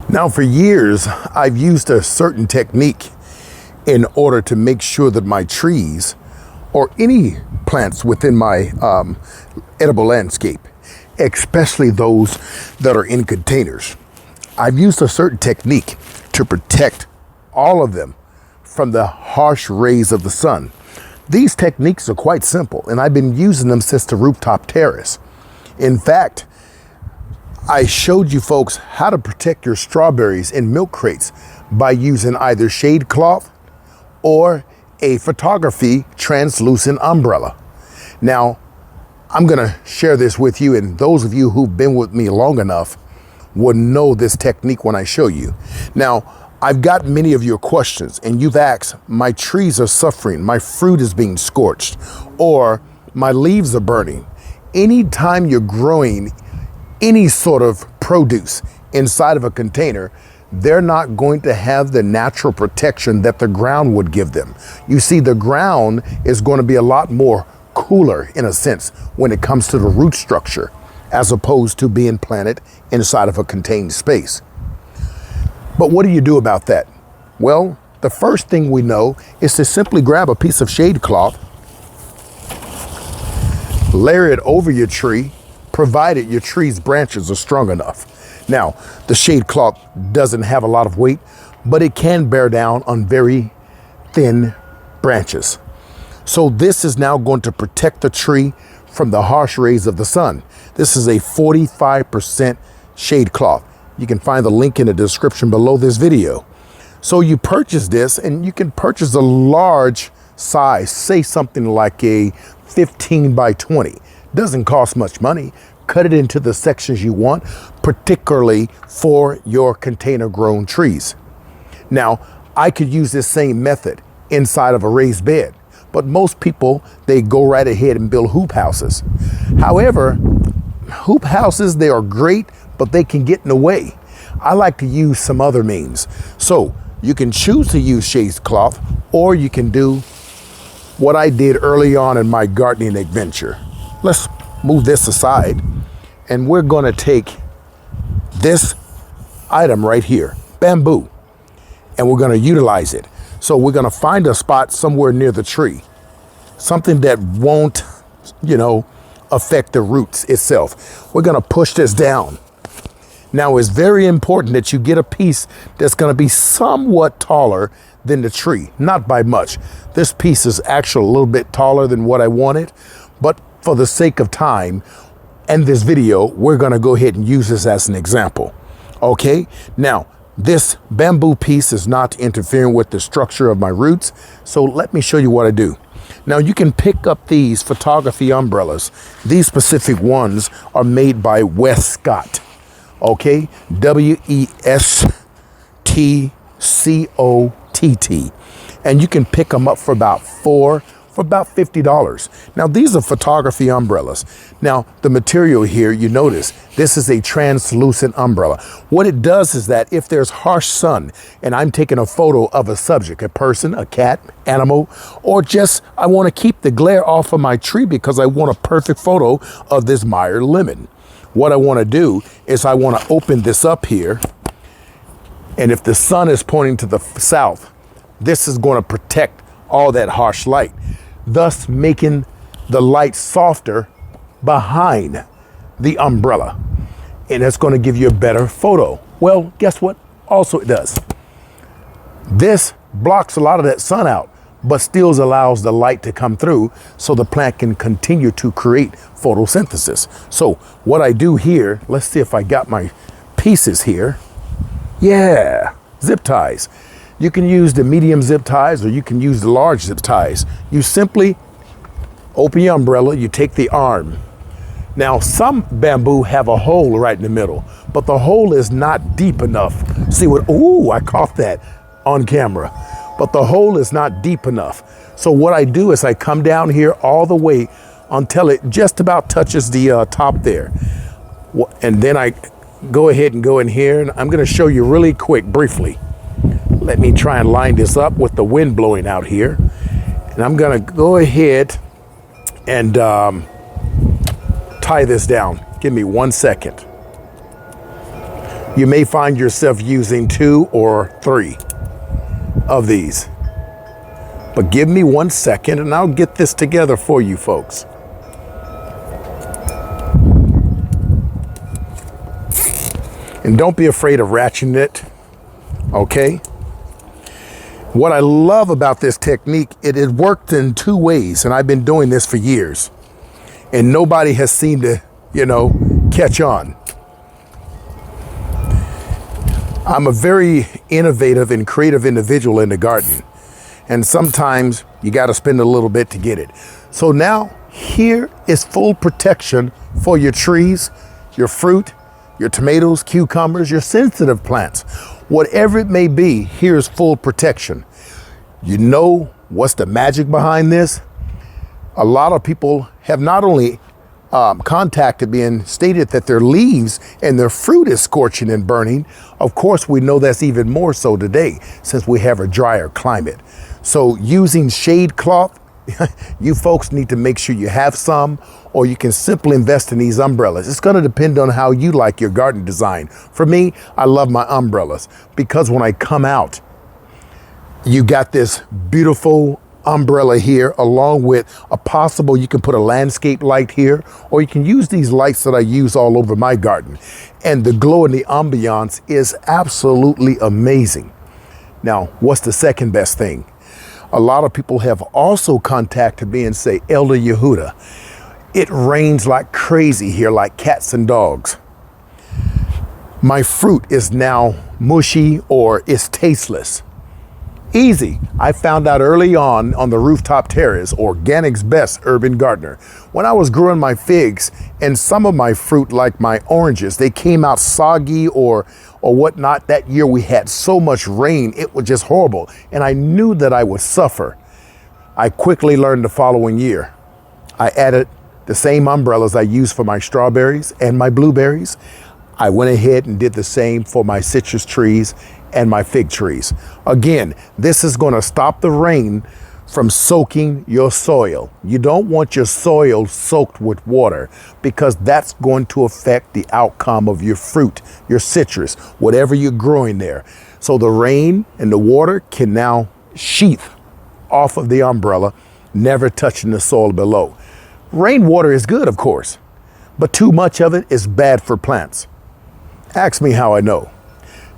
Now, for years, I've used a certain technique in order to make sure that my trees or any plants within my edible landscape, especially those that are in containers, I've used a certain technique to protect all of them from the harsh rays of the sun. These techniques are quite simple, and I've been using them since the rooftop terrace. In fact, I showed you folks how to protect your strawberries in milk crates by using either shade cloth or a photography translucent umbrella. Now, I'm gonna share this with you, and those of you who've been with me long enough will know this technique when I show you. Now, I've got many of your questions, and you've asked, my trees are suffering, my fruit is being scorched, or my leaves are burning. Anytime you're growing any sort of produce inside of a container, they're not going to have the natural protection that the ground would give them. You see, the ground is going to be a lot more cooler in a sense when it comes to the root structure, as opposed to being planted inside of a contained space. But what do you do about that? Well, the first thing we know is to simply grab a piece of shade cloth, layer it over your tree, provided your tree's branches are strong enough. Now, the shade cloth doesn't have a lot of weight, but it can bear down on very thin branches. So this is now going to protect the tree from the harsh rays of the sun. This is a 45% shade cloth. You can find the link in the description below this video. So you purchase this, and you can purchase a large size, say something like a 15 by 20. Doesn't cost much money. Cut it into the sections you want, particularly for your container grown trees. Now, I could use this same method inside of a raised bed, but most people, they go right ahead and build hoop houses. However, hoop houses, they are great, but they can get in the way. I like to use some other means. So you can choose to use shade cloth, or you can do what I did early on in my gardening adventure. Let's move this aside, and we're gonna take this item right here, bamboo, and we're gonna utilize it. So we're gonna find a spot somewhere near the tree, something that won't, affect the roots itself. We're gonna push this down. Now, it's very important that you get a piece that's gonna be somewhat taller than the tree, not by much. This piece is actually a little bit taller than what I wanted, but for the sake of time and this video, we're gonna go ahead and use this as an example. Okay, now this bamboo piece is not interfering with the structure of my roots, so let me show you what I do. Now, you can pick up these photography umbrellas. These specific ones are made by Westcott. Okay, Westcott, and you can pick them up for about $50. Now, these are photography umbrellas. Now, the material here, you notice, this is a translucent umbrella. What it does is that if there's harsh sun and I'm taking a photo of a subject, a person, a cat, animal, or just I want to keep the glare off of my tree because I want a perfect photo of this Meyer lemon. What I want to do is I want to open this up here, and if the sun is pointing to the south, this is going to protect all that harsh light, thus making the light softer behind the umbrella, and it's going to give you a better photo. Well, guess what? Also it does. This blocks a lot of that sun out, but still allows the light to come through so the plant can continue to create photosynthesis. So what I do here, let's see if I got my pieces here. Yeah, zip ties. You can use the medium zip ties, or you can use the large zip ties. You simply open your umbrella, you take the arm. Now, some bamboo have a hole right in the middle, but the hole is not deep enough. See what, ooh, I caught that on camera. But the hole is not deep enough. So what I do is I come down here all the way until it just about touches the top there. And then I go ahead and go in here, and I'm gonna show you really quick, briefly. Let me try and line this up with the wind blowing out here. And I'm gonna go ahead and tie this down. Give me 1 second. You may find yourself using 2 or 3 of these. But give me 1 second and I'll get this together for you folks. And don't be afraid of ratcheting it, okay? What I love about this technique, it worked in 2 ways, and I've been doing this for years. And nobody has seemed to, catch on. I'm a very innovative and creative individual in the garden. And sometimes you got to spend a little bit to get it. So now here is full protection for your trees, your fruit, your tomatoes, cucumbers, your sensitive plants. Whatever it may be, here's full protection. You know what's the magic behind this? A lot of people have not only contacted me and stated that their leaves and their fruit is scorching and burning. Of course, we know that's even more so today since we have a drier climate. So using shade cloth, you folks need to make sure you have some, or you can simply invest in these umbrellas. It's going to depend on how you like your garden design. For me, I love my umbrellas because when I come out, you got this beautiful umbrella here along with a possible, you can put a landscape light here, or you can use these lights that I use all over my garden. And the glow and the ambiance is absolutely amazing. Now, what's the second best thing? A lot of people have also contacted me and say, Elder Yehuda, it rains like crazy here, like cats and dogs. My fruit is now mushy or it's tasteless. Easy. I found out early on the rooftop terrace, Organic's Best Urban Gardener. When I was growing my figs and some of my fruit, like my oranges, they came out soggy or whatnot. That year we had so much rain, it was just horrible. And I knew that I would suffer. I quickly learned the following year. I added the same umbrellas I used for my strawberries and my blueberries. I went ahead and did the same for my citrus trees and my fig trees. Again, this is going to stop the rain from soaking your soil. You don't want your soil soaked with water because that's going to affect the outcome of your fruit, your citrus, whatever you're growing there. So the rain and the water can now sheath off of the umbrella, never touching the soil below. Rainwater is good, of course, but too much of it is bad for plants. Ask me how I know.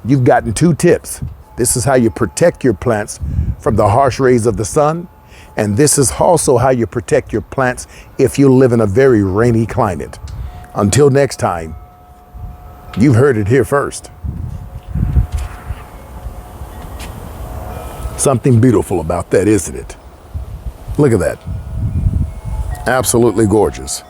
You've gotten 2 tips. This is how you protect your plants from the harsh rays of the sun. And this is also how you protect your plants if you live in a very rainy climate. Until next time, you've heard it here first. Something beautiful about that, isn't it? Look at that. Absolutely gorgeous.